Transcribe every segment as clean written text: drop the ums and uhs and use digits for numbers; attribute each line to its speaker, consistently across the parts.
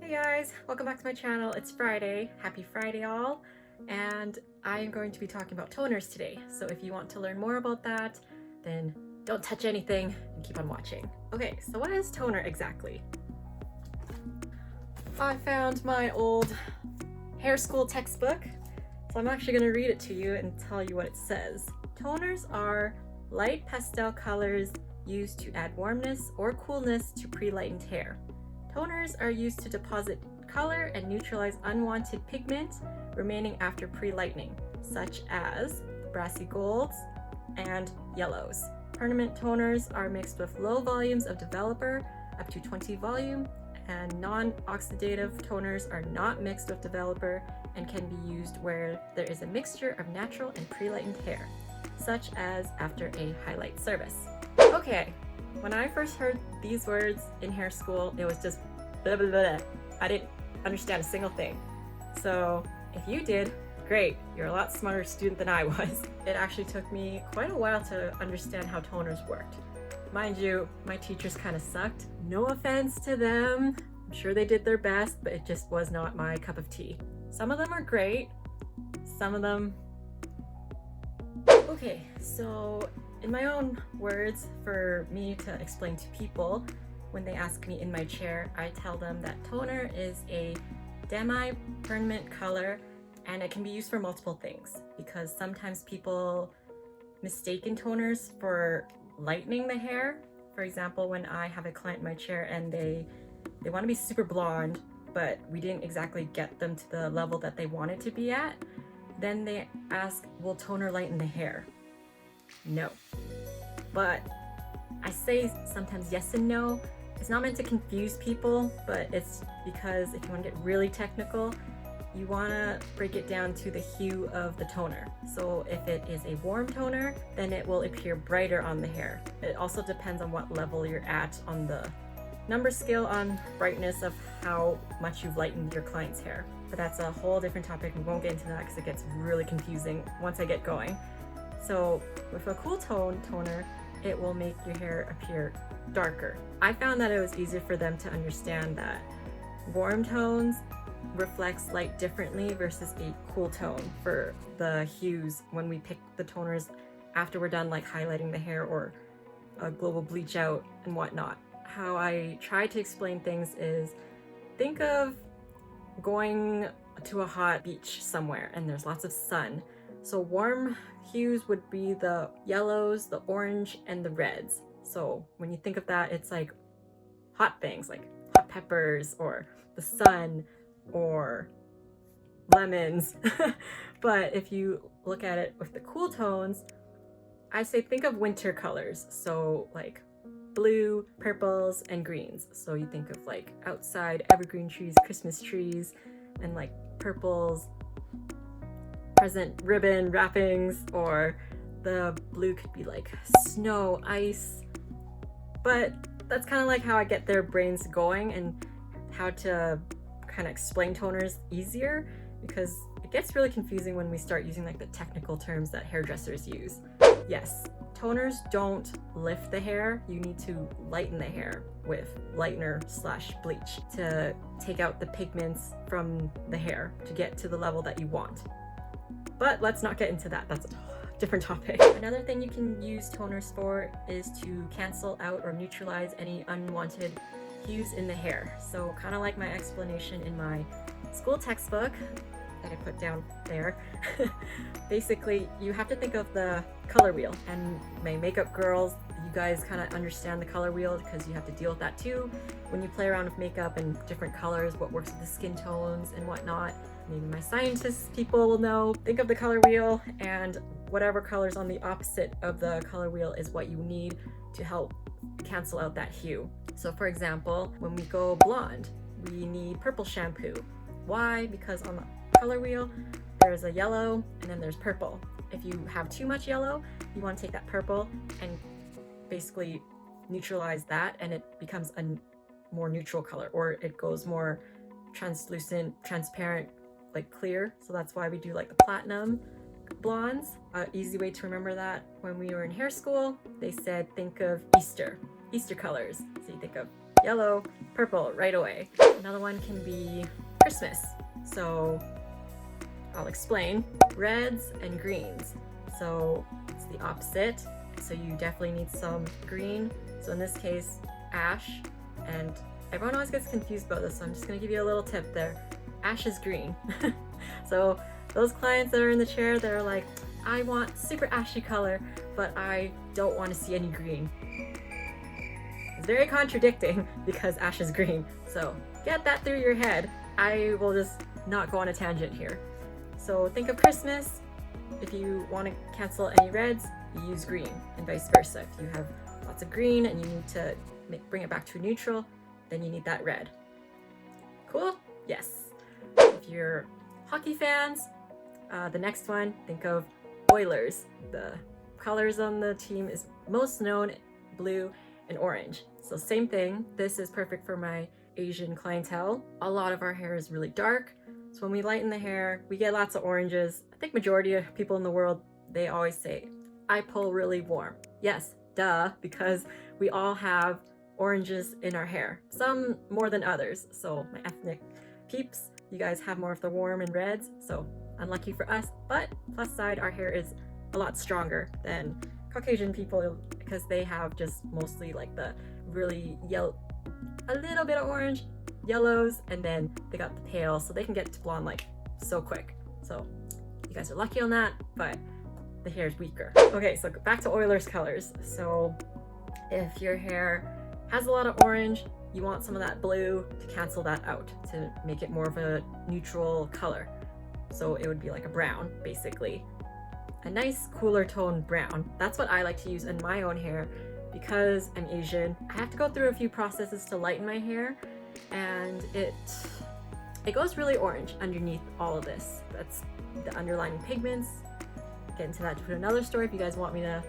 Speaker 1: Hey guys, welcome back to my channel. It's Friday. Happy Friday all. And I am going to be talking about toners today. So if you want to learn more about that, then don't touch anything and keep on watching. Okay, so what is toner exactly? I found my old hair school textbook. So I'm actually going to read it to you and tell you what it says. Toners are light pastel colors used to add warmness or coolness to pre-lightened hair. Toners are used to deposit color and neutralize unwanted pigment remaining after pre-lightening, such as brassy golds and yellows. Permanent toners are mixed with low volumes of developer, up to 20 volume, and non-oxidative toners are not mixed with developer and can be used where there is a mixture of natural and pre-lightened hair, such as after a highlight service. Okay, when I first heard these words in hair school, it was just blah, blah, blah. I didn't understand a single thing. So if you did, great. You're a lot smarter student than I was. It actually took me quite a while to understand how toners worked. Mind you, my teachers kind of sucked. No offense to them. I'm sure they did their best, but it just was not my cup of tea. Some of them are great. Some of them... Okay, so in my own words, for me to explain to people, when they ask me in my chair, I tell them that toner is a demi-permanent color and it can be used for multiple things, because sometimes people mistake toners for lightening the hair. For example, when I have a client in my chair and they want to be super blonde, but we didn't exactly get them to the level that they wanted to be at, then they ask, will toner lighten the hair? No. But I say sometimes yes and no. It's not meant to confuse people, but it's because if you want to get really technical, you want to break it down to the hue of the toner. So if it is a warm toner, then it will appear brighter on the hair. It also depends on what level you're at on the number scale on brightness of how much you've lightened your client's hair. But that's a whole different topic. We won't get into that because it gets really confusing once I get going. So with a cool toner, it will make your hair appear darker. I found that it was easier for them to understand that warm tones reflects light differently versus a cool tone for the hues when we pick the toners after we're done like highlighting the hair or a global bleach out and whatnot. How I try to explain things is, think of going to a hot beach somewhere and there's lots of sun. So warm hues would be the yellows, the orange, and the reds. So when you think of that, it's like hot things like hot peppers or the sun or lemons. But if you look at it with the cool tones, I say think of winter colors. So like blue, purples, and greens. So you think of like outside evergreen trees, Christmas trees, and like purples, present ribbon wrappings, or the blue could be like snow, ice. But that's kind of like how I get their brains going and how to kind of explain toners easier, because it gets really confusing when we start using like the technical terms that hairdressers use. Yes, toners don't lift the hair. You need to lighten the hair with lightener/bleach to take out the pigments from the hair to get to the level that you want. But let's not get into that. That's a different topic. Another thing you can use toners for is to cancel out or neutralize any unwanted hues in the hair. So kind of like my explanation in my school textbook that I put down there. Basically, you have to think of the color wheel, and my makeup girls, you guys kind of understand the color wheel because you have to deal with that too when you play around with makeup and different colors, what works with the skin tones and whatnot. Maybe my scientist people will know. Think of the color wheel, and whatever color's on the opposite of the color wheel is what you need to help cancel out that hue. So for example, when we go blonde, we need purple shampoo. Why? Because on the color wheel, there's a yellow and then there's purple. If you have too much yellow, you want to take that purple and basically neutralize that, and it becomes a more neutral color, or it goes more translucent, transparent, like clear. So that's why we do like the platinum blondes. Easy way to remember that, when we were in hair school, they said think of Easter colors. So you think of yellow, purple right away. Another one can be Christmas. So I'll explain. Reds and greens. So it's the opposite. So you definitely need some green. So in this case, ash. And everyone always gets confused about this, so I'm just gonna give you a little tip there. Ash is green. So those clients that are in the chair, they're like, I want super ashy color, but I don't want to see any green. It's very contradicting because ash is green. So get that through your head. I will just not go on a tangent here. So think of Christmas. If you want to cancel any reds, you use green, and vice versa. If you have lots of green and you need to bring it back to neutral, then you need that red. Cool? Yes. If you're hockey fans, the next one, think of Oilers. The colors on the team is most known blue and orange. So same thing, this is perfect for my Asian clientele. A lot of our hair is really dark, so when we lighten the hair, we get lots of oranges. I think majority of people in the world, they always say, I pull really warm. Yes, duh, because we all have oranges in our hair, some more than others. So my ethnic peeps, you guys have more of the warm and reds, so unlucky for us, but plus side, our hair is a lot stronger than Caucasian people because they have just mostly like the really yellow, a little bit of orange, yellows, and then they got the pale, so they can get to blonde like so quick. So you guys are lucky on that, but the hair is weaker. Okay, so back to Oilers colors. So if your hair has a lot of orange, you want some of that blue to cancel that out, to make it more of a neutral color. So it would be like a brown, basically. A nice cooler tone brown. That's what I like to use in my own hair because I'm Asian. I have to go through a few processes to lighten my hair, and it goes really orange underneath all of this. That's the underlying pigments. Get into that to put another story if you guys want me to.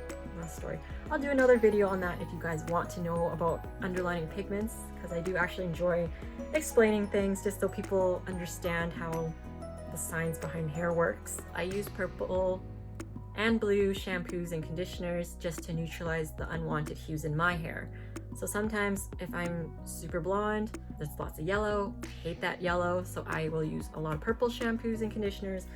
Speaker 1: I'll do another video on that if you guys want to know about underlining pigments, because I do actually enjoy explaining things just so people understand how the science behind hair works. I use purple and blue shampoos and conditioners just to neutralize the unwanted hues in my hair. So sometimes if I'm super blonde, there's lots of yellow, I hate that yellow, so I will use a lot of purple shampoos and conditioners,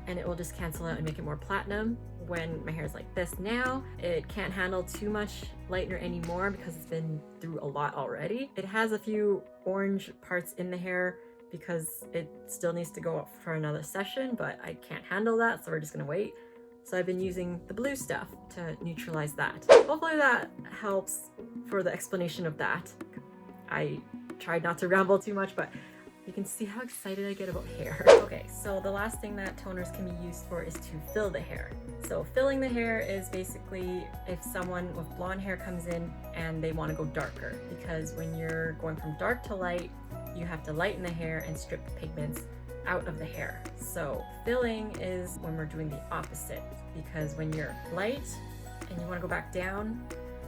Speaker 1: and it will just cancel out and make it more platinum. When my hair is like this now, it can't handle too much lightener anymore because it's been through a lot already. It has a few orange parts in the hair because it still needs to go up for another session, but I can't handle that, so we're just gonna wait. So I've been using the blue stuff to neutralize that. Hopefully that helps for the explanation of that. I tried not to ramble too much, but you can see how excited I get about hair. Okay, so the last thing that toners can be used for is to fill the hair. So filling the hair is basically if someone with blonde hair comes in and they want to go darker, because when you're going from dark to light, you have to lighten the hair and strip the pigments out of the hair. So filling is when we're doing the opposite, because when you're light and you want to go back down,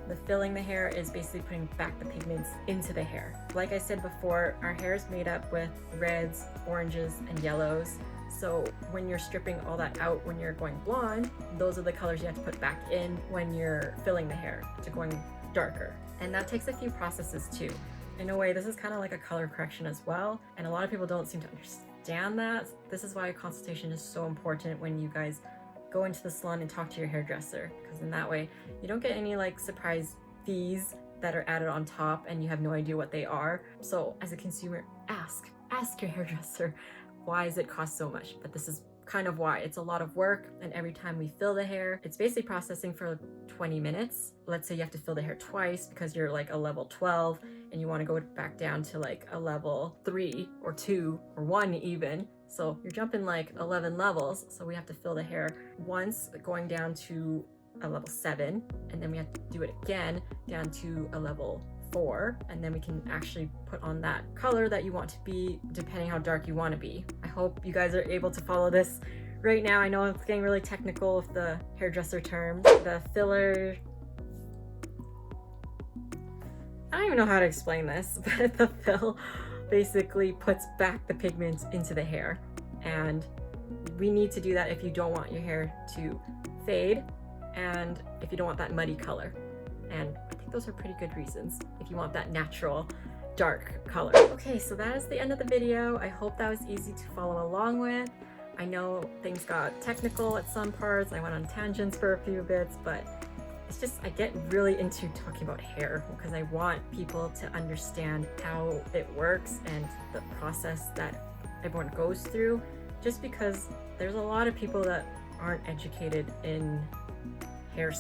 Speaker 1: the filling the hair is basically putting back the pigments into the hair. Like I said before, our hair is made up with reds, oranges, and yellows. So when you're stripping all that out, when you're going blonde, those are the colors you have to put back in when you're filling the hair to going darker. And that takes a few processes too. In a way, this is kind of like a color correction as well. And a lot of people don't seem to understand that. This is why a consultation is so important when you guys go into the salon and talk to your hairdresser, because in that way you don't get any like surprise fees that are added on top and you have no idea what they are. So as a consumer, ask your hairdresser, why does it cost so much? But this is kind of why. It's a lot of work, and every time we fill the hair, it's basically processing for 20 minutes. Let's say you have to fill the hair twice because you're like a level 12 and you want to go back down to like a level 3 or 2 or 1 even. So you're jumping like 11 levels. So we have to fill the hair once, going down to a level 7, and then we have to do it again down to a level 4, and then we can actually put on that color that you want to be, depending how dark you want to be. I hope you guys are able to follow this right now. I know it's getting really technical with the hairdresser terms. The filler, I don't even know how to explain this, but the fill basically puts back the pigments into the hair, and we need to do that if you don't want your hair to fade and if you don't want that muddy color. And I think those are pretty good reasons if you want that natural dark color. Okay, so that is the end of the video. I hope that was easy to follow along with. I know things got technical at some parts. I went on tangents for a few bits, but it's just, I get really into talking about hair because I want people to understand how it works and the process that everyone goes through, just because there's a lot of people that aren't educated in hair,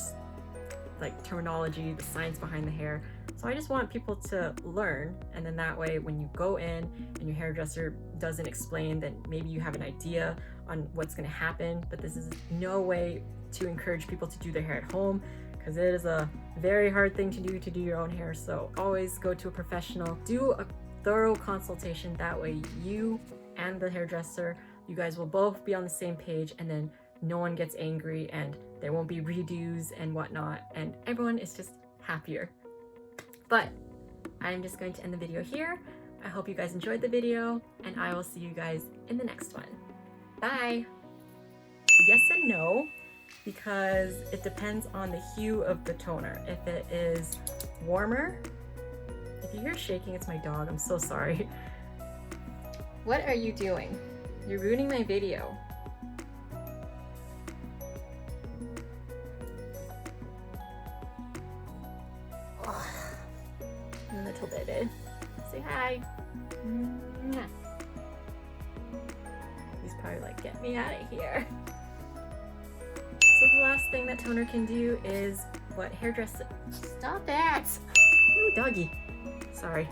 Speaker 1: like terminology, the science behind the hair. So I just want people to learn, and then that way when you go in and your hairdresser doesn't explain, then maybe you have an idea on what's going to happen. But this is no way to encourage people to do their hair at home, because it is a very hard thing to do your own hair. So always go to a professional, do a thorough consultation. That way you and the hairdresser, you guys will both be on the same page, and then no one gets angry and there won't be redos and whatnot, and everyone is just happier. But I'm just going to end the video here. I hope you guys enjoyed the video, and I will see you guys in the next one. Bye! Yes and no, because it depends on the hue of the toner. If it is warmer, if you hear shaking, it's my dog, I'm so sorry. What are you doing? You're ruining my video. Little baby. Say hi. Mwah. He's probably like, get me out of here. So the last thing that toner can do is what hairdresser... Stop it! Ooh, doggy. Sorry.